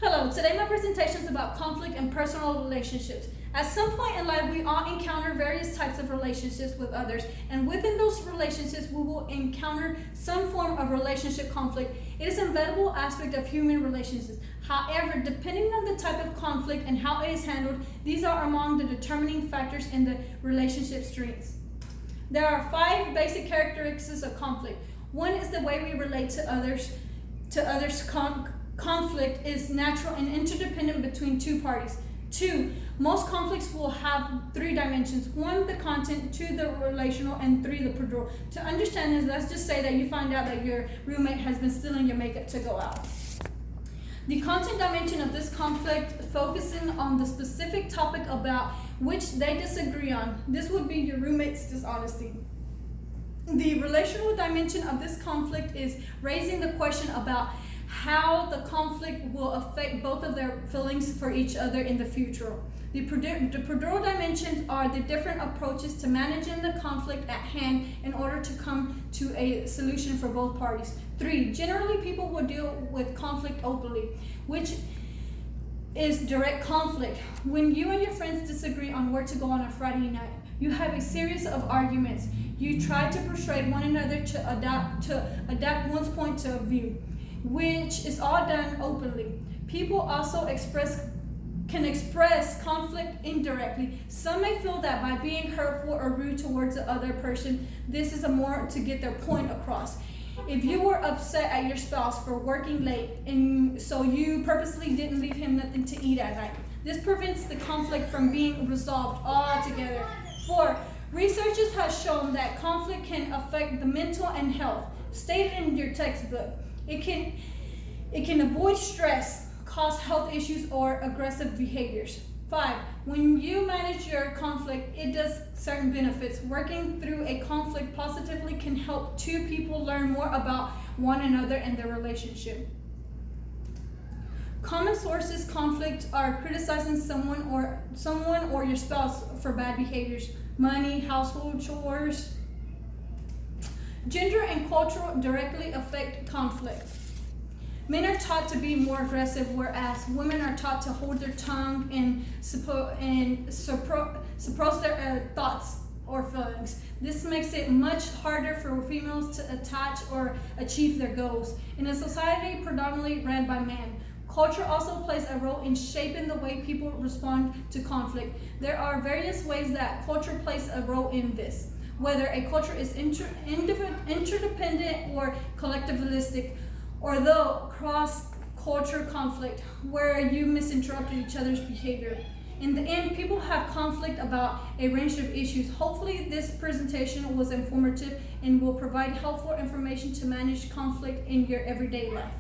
Hello, today my presentation is about conflict and personal relationships. At some point in life, we all encounter various types of relationships with others, and within those relationships, we will encounter some form of relationship conflict. It is an inevitable aspect of human relationships. However, depending on the type of conflict and how it is handled, these are among the determining factors in the relationship strengths. There are 5 basic characteristics of conflict. 1 is the way we relate to others. Conflict is natural and interdependent between 2 parties. 2, most conflicts will have 3 dimensions. 1, the content, 2, the relational, and 3, the procedural. To understand this, let's just say that you find out that your roommate has been stealing your makeup to go out. The content dimension of this conflict focusing on the specific topic about which they disagree on. This would be your roommate's dishonesty. The relational dimension of this conflict is raising the question about how the conflict will affect both of their feelings for each other in the future. The procedural dimensions are the different approaches to managing the conflict at hand in order to come to a solution for both parties. 3, generally people will deal with conflict openly, which is direct conflict. When you and your friends disagree on where to go on a Friday night, you have a series of arguments. You try to persuade one another to adapt one's point of view, which is all done openly. People also can express conflict indirectly. Some may feel that by being hurtful or rude towards the other person, this is more to get their point across. If you were upset at your spouse for working late and so you purposely didn't leave him nothing to eat at night, this prevents the conflict from being resolved altogether. 4, researchers have shown that conflict can affect the mental and health. Stated in your textbook, it can avoid stress, cause health issues, or aggressive behaviors. 5, when you manage your conflict, it does certain benefits. Working through a conflict positively can help 2 people learn more about one another and their relationship. Common sources conflict are criticizing someone or your spouse for bad behaviors, money, household chores. Gender and culture directly affect conflict. Men are taught to be more aggressive, whereas women are taught to hold their tongue and suppress their thoughts or feelings. This makes it much harder for females to attach or achieve their goals. In a society predominantly ran by men, culture also plays a role in shaping the way people respond to conflict. There are various ways that culture plays a role in this, whether a culture is interdependent or collectivistic, or the cross-culture conflict, where you misinterpreted each other's behavior. In the end, people have conflict about a range of issues. Hopefully this presentation was informative and will provide helpful information to manage conflict in your everyday life.